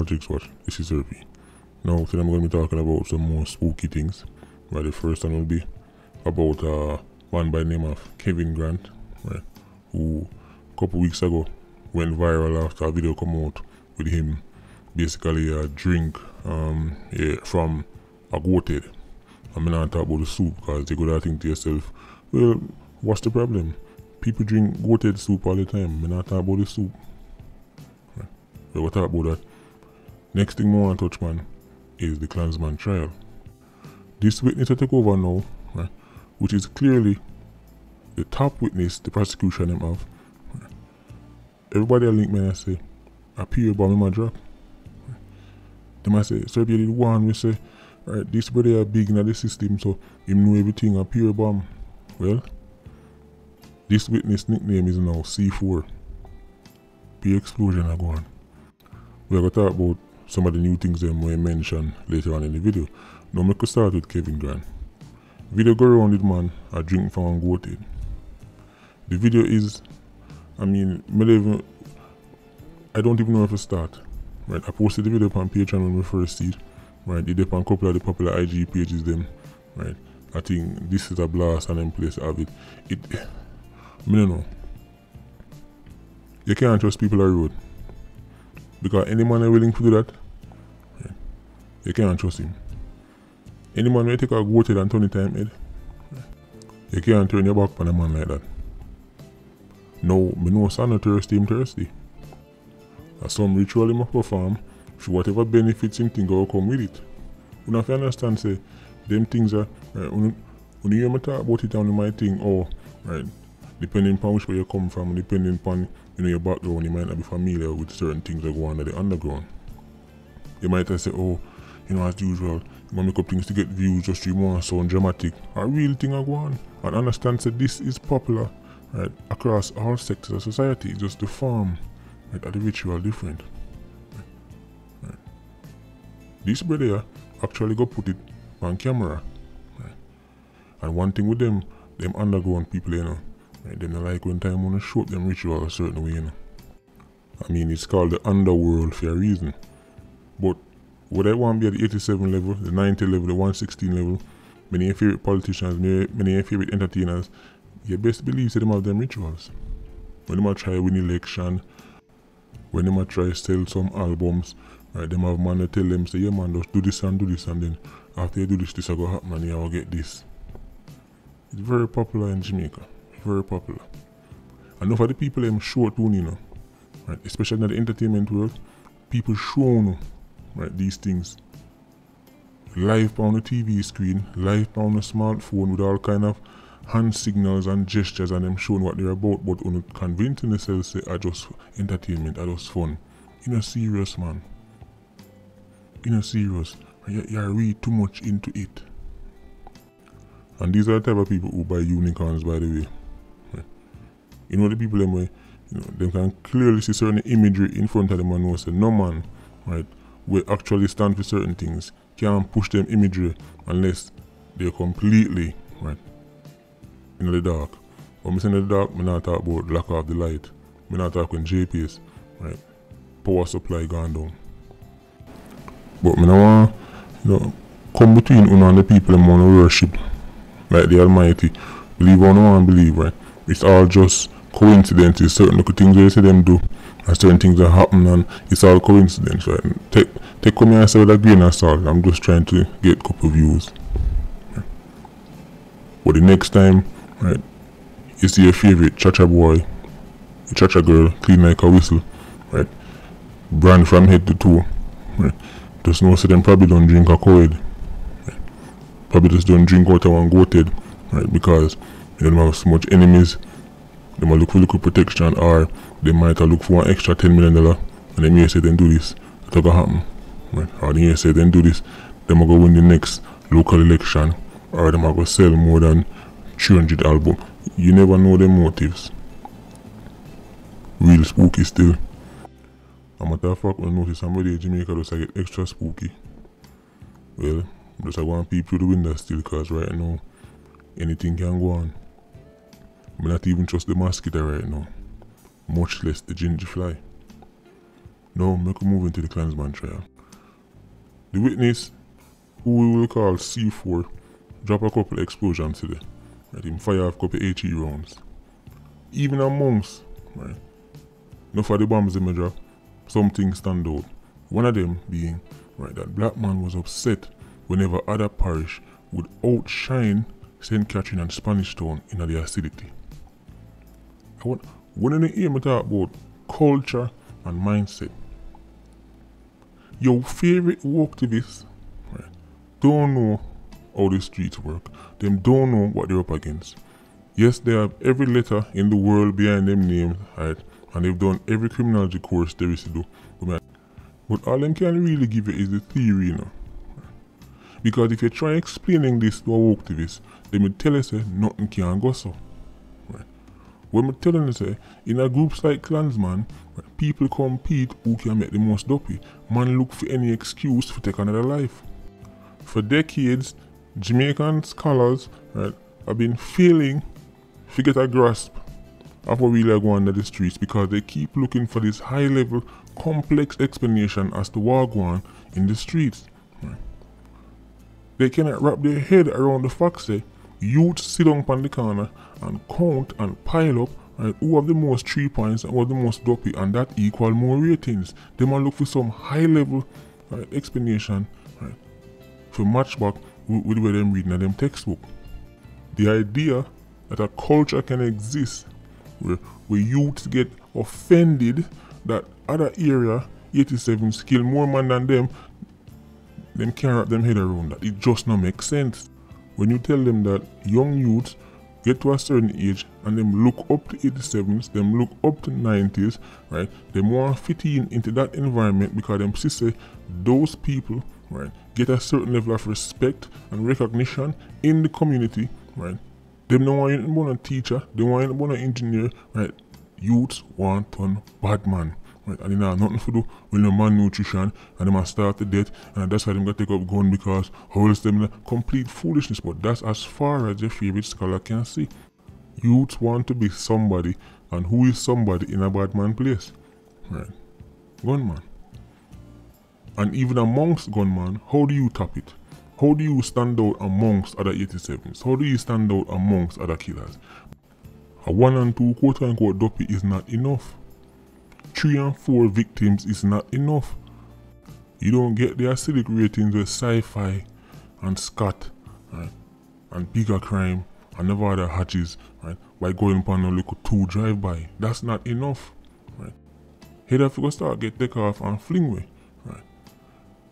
Logics Watch. This is Irby. Now today I'm going to be talking about some more spooky things. Right, the first one will be about a man by the name of Kevin Grant, right, who a couple weeks ago went viral after a video come out with him basically a drink from a goated. I'm not talking about the soup because you gotta think to yourself, well, what's the problem? People drink goated soup all the time. I'm not talking about the soup. Right. We'll talk about that. Next thing I want to touch, man, is the Klansman trial. This witness to take over now, right, which is clearly the top witness the prosecution them have. Right. Everybody a link me and say, a period bomb in my drop. Right. They might say, sir, you did one, we say, right, this brother are big in the system, so him know everything, a period bomb. Well, this witness nickname is now C4. Peer explosion are going. We're going to talk about some of the new things that we mention later on in the video. Now we could start with Kevin Grant. Video go around with man a drink from goated. The video is, I don't even know where to start. Right, I posted the video on Patreon when we first see it. Right, it did on a couple of the popular IG pages them. Right, I think this is a blast and them place to have it. I don't know. You can't trust people on the road. Because any man is willing to do that, right, you can't trust him. Any man will take a goated and turn it time head. Right, you can't turn your back on a man like that. No, me know son not thirsty, him thirsty. As some ritual he must perform, for whatever benefits him think will come with it. You have to understand, say, them things are, right, when you hear me talk about it and you might think, oh, right, depending upon which way you come from, depending upon your background, you might not be familiar with certain things that go on at the underground. You might say, oh, as usual, you want to make up things to get views just to want to sound dramatic. A real thing I go on. And understand that this is popular, right, across all sectors of society. It's just the form, right, of the ritual different. Right. This brother actually go put it on camera. Right. And one thing with them underground people, right, they don't like when time wanna show them ritual a certain way, it's called the underworld for a reason. But what I want to be at the 87 level, the 90 level, the 116 level, many of your favorite politicians, many of your favorite entertainers, you best believe that them have them rituals. When they might try win election, when they might try sell some albums, right, them have man to tell them, say, yeah man, just do this, and then after you do this will go happen and you will get this. It's very popular in Jamaica. Very popular. And enough of the people them show too, right? Especially in the entertainment world, people show right, these things live on the TV screen, live on the smartphone with all kind of hand signals and gestures and them showing what they're about, but on convincing themselves say are just entertainment, are just fun. Serious, man. Serious. You read too much into it. And these are the type of people who buy unicorns, by the way. The people them way, they can clearly see certain imagery in front of them and know say no man, right, will actually stand for certain things. Can't push them imagery unless they're completely, right, in the dark. When I say in the dark, I'm not talking about lack of the light. I'm not talking JPS, right, power supply gone down. But I want, come between you and the people them want to worship, like the Almighty. Believe or no one believe, right? It's all just coincidences, certain little things they say them do, and certain things that happen, and it's all coincidence, right? Take come here and say with a grain of salt. I'm just trying to get a couple views. Right? But the next time, right, you see your favorite cha-cha boy, your cha-cha girl, clean like a whistle, right? Brand from head to toe, right? Just know so them probably don't drink a co-ed. Right? Probably just don't drink out of one goated, right? Because they don't have so much enemies. They might look for little protection, or they might look for an extra $10 million, and they may say then do this, that's gonna happen. Right? Or they may say then do this, they might go win the next local election, or they might go sell more than 300 albums. You never know their motives. Real spooky still. A matter of fact, when I notice somebody in Jamaica just get extra spooky. Well, I'm just going to peep through the window still, because right now, anything can go on. I'm not even trust the mosquito right now, much less the ginger fly. Now, make a move into the Klansman trial. The witness, who we will call C4, drop a couple explosions today. Right, him fire off a couple HE rounds. Even amongst, right, enough of the bombs they drop, some things stand out. One of them being, right, that black man was upset whenever other parish would outshine St. Catherine and Spanish Town in the acidity. When you hear me talk about culture and mindset, your favorite activists, right, don't know how the streets work. Them don't know what they're up against. Yes, they have every letter in the world behind them names, right, and they've done every criminology course there is to do. But all them can really give you is the theory, you know. Because if you try explaining this to a activist, they will tell you say nothing can go so. Right. When I'm telling you say, in a groups like Klansman, right, people compete who can make the most dopey. Man look for any excuse to take another life. For decades, Jamaican scholars, right, have been failing to get a grasp of what really go on in the streets because they keep looking for this high level, complex explanation as to what go on in the streets. Right. They cannot wrap their head around the fact that youths sit down on the corner and count and pile up, right, who have the most 3 points and who have the most dopey, and that equal more ratings. They might look for some high level, right, explanation, right, for match back with where them reading them textbook. The idea that a culture can exist where youths get offended that other area 87s kill more man than them can't wrap them head around that. It just not make sense. When you tell them that young youths get to a certain age and them look up to 87s, them look up to 90s, right, they want to fit into that environment because them say those people, right, get a certain level of respect and recognition in the community, right. Them don't want anything but a teacher, they want anything but an engineer, right. Youths want to bad man, right, and they have nothing to do with no malnutrition, and they must starve to death, and that's why them got to take up gun because how else them complete foolishness. But that's as far as your favorite scholar can see. Youths want to be somebody, and who is somebody in a bad man place? Right, gunman. And even amongst gunman, how do you top it? How do you stand out amongst other 87s? How do you stand out amongst other killers? A 1 and 2 quote unquote dopey is not enough. 3 and 4 victims is not enough. You don't get the acidic ratings with Sci-Fi and Scott, right, and Bigger Crime and Nevada Hatches, right, by going upon a little 2 drive-by. That's not enough, right. Head have to go start get take off and fling way, right.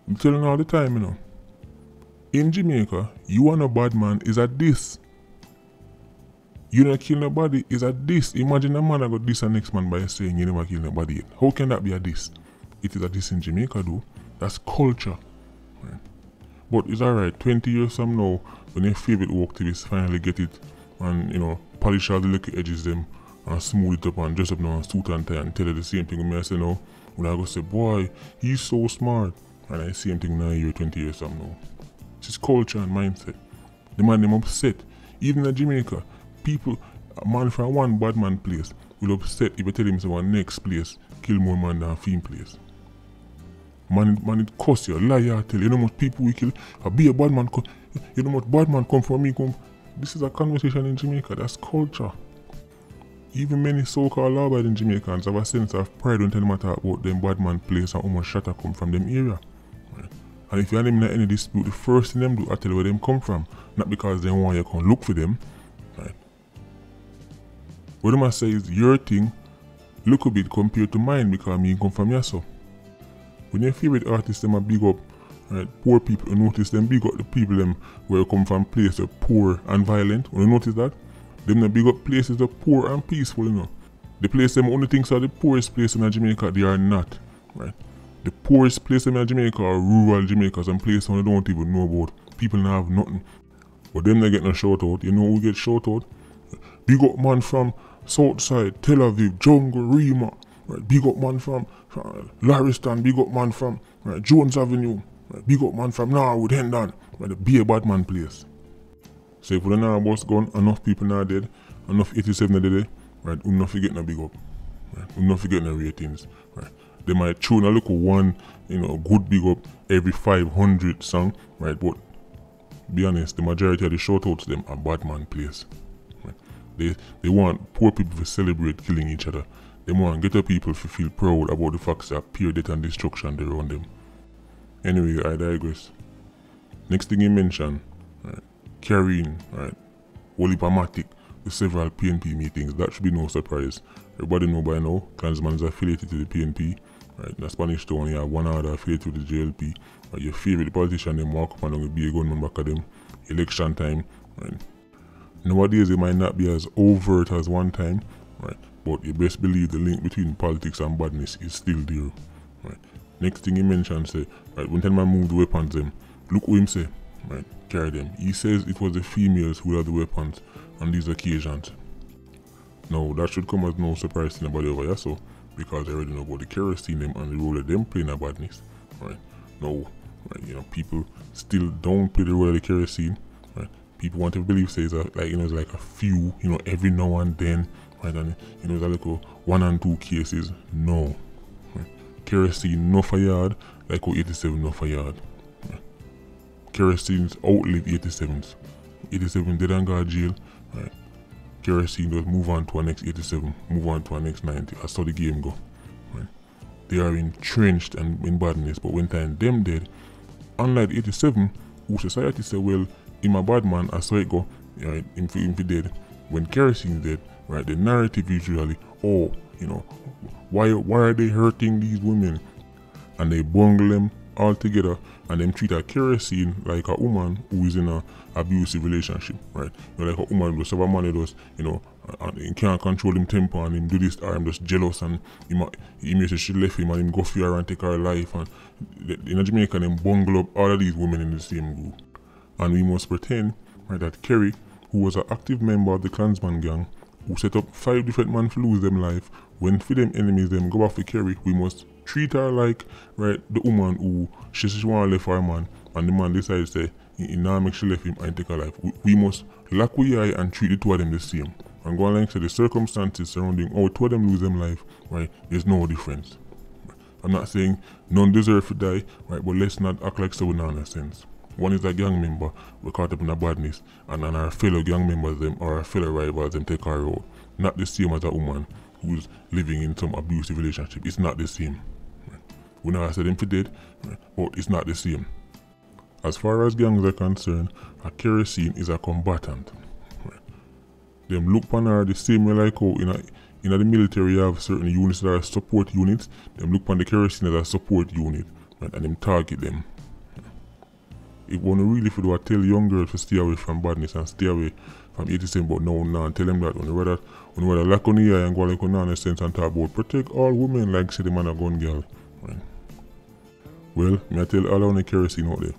I'm telling all the time, you know. In Jamaica, you and a bad man is a diss. You not kill nobody is a diss. Imagine a man I got diss the next man by saying you never kill nobody yet. How can that be a diss? It is a diss in Jamaica though. That's culture. Right? But it's alright, 20 years from now, when your favorite activists finally get it and, you know, polish all the little edges them and smooth it up and dress up now and suit and tie and tell you the same thing with me, I say no. When I go say, boy, he's so smart. And I same thing now here 20 years from now. It's culture and mindset. The man them upset. Even in Jamaica, people, a man from one bad man place will upset if you tell him someone next place kill more man than film place. Man it cuss you, liar, tell you know much people we kill. I be a bad man come, you know much bad man come from me come. This is a conversation in Jamaica, that's culture. Even many so-called law-abiding Jamaicans have a sense of pride when they matter about them bad man place and how much shatter come from them area. Right? And if you have them in any dispute, the first thing them do is tell you where them come from. Not because they want you to come look for them. Right? What I must say is your thing look a bit compared to mine because me come from here so. When your favorite artists them a big up, right, poor people, you notice them big up the people them where come from places poor and violent. When you notice that, them the big up places that poor and peaceful, you know. The place them only thinks are the poorest place in Jamaica, they are not. Right? The poorest place in Jamaica are rural Jamaica, some places they don't even know about. People don't have nothing. But them they get no shout out. You know who get shout out? Big up man from Southside, Tel Aviv, Jungle, Rima. Right? Big up man from Lariston, big up man from right, Jones Avenue. Right? Big up man from Norwood, Hendon. Right? The be a bad man place. So if we don't have a bus gun, enough people now dead, enough 87 are dead, right? We not forget no big up. Right? We not forget no ratings. Right? They might tune a little one, good big up every 500 song, right? But be honest, the majority of the shoutouts to them are bad man plays. Right? They want poor people to celebrate killing each other. They want ghetto people to feel proud about the facts that pure death and destruction they around them. Anyway, I digress. Next thing you mentioned, right, carrying, right, Matic to several PNP meetings. That should be no surprise. Everybody know by now, Klansman is affiliated to the PNP. Right, in the Spanish town, you have one other affiliated to the JLP. Right, your favorite politician, them walk up and be a gunman back of them. Election time, right. Nowadays, it might not be as overt as one time, right, but you best believe the link between politics and badness is still there. Right. Next thing he mentioned, say, right, when man moved the weapons them, look who him say, right, carry them. He says it was the females who had the weapons on these occasions. Now, that should come as no surprise to nobody over here, so, because they already know about the kerosene them and the role of them playing a badness, right. Now, right, people still don't play the role of the kerosene, right. People want to believe, say, it's like a few, every now and then, right, and, it's a little 1 and 2 cases. No. Right. Kerosene, no for yard, like how 87 no for yard. Right. Kerosene's outlive 87s. 87 dead and got jail, right. Kerosene does move on to our next 87, move on to our next 90. That's how the game go. Right. They are entrenched and in badness, but when time them dead, unlike 87, who society say, well, in my bad man, I saw it go, right, if he dead. When kerosene is dead, right, the narrative usually, oh, why are they hurting these women? And they bungle them all together and them treat a kerosene like a woman who is in an abusive relationship, right? Like a woman who have a man who does, and he can't control him temper and him do this, or him just jealous and he may say she left him and him go for her and take her life. And in Jamaica, them bungle up all of these women in the same group. And we must pretend, right, that Kerry, who was an active member of the Klansman gang, who set up 5 different men to lose them life, when for them enemies them go back for Kerry, we must treat her like, right, the woman who she want to left her man, and the man decides to say, he now make she left him and take her life. We must lock we eye and treat the two of them the same. And go on like say the circumstances surrounding how two of them lose them life, right, there's no difference. I'm not saying none deserve to die, right, but let's not act like so we don't have sense. One is a gang member, we're caught up in a badness, and our fellow gang members them or our fellow rivals them take her out. Not the same as a woman who's living in some abusive relationship. It's not the same. Right. We never said them for dead, right, but it's not the same. As far as gangs are concerned, a kerosene is a combatant. Right. Them look upon her the same way like how in the military you have certain units that are support units. Them look upon the kerosene as a support unit, right, and them target them. If one really for do I tell young girls to stay away from badness and stay away from 87, but no, tell them that when you rather lack on the eye and go like on nonsense and talk about protect all women like say the man a gun girl. Right. Well, me I tell all on the kerosene out there.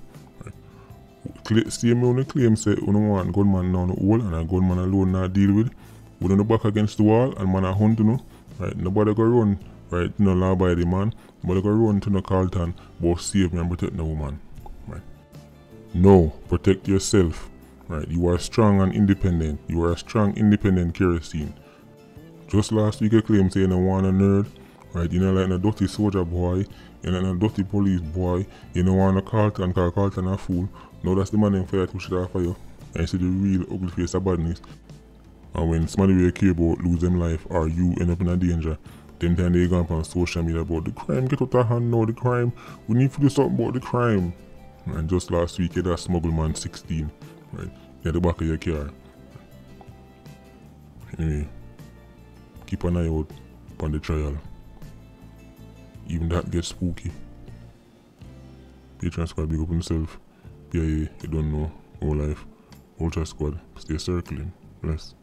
Right. See me on the claim say you don't want gunman now no hole and a gunman alone not deal with. We don't back against the wall and man a hunt right. Nobody go run, right, no law by the man, nobody go run to no Carlton, but save me and protect the woman. No, protect yourself, right? You are strong and independent. You are a strong, independent kerosene. Just last week I claimed saying I want a nerd, right? You know, like a dirty soldier boy, you know, like a dirty police boy, you know, want a Carlton, because Carlton a fool. No, that's the man in fire to shit off for you. And you see the real ugly face of badness. And when somebody really care about lose them life or you end up in a danger, then they go up on social media about the crime, get out of hand now, the crime, we need to do something about the crime. And just last week, you had a smuggle man 16, right, at the back of your car. Anyway, keep an eye out on the trial. Even that gets spooky. Patreon Squad, big up himself. Yeah, you don't know, whole life. Ultra Squad, stay circling. Bless.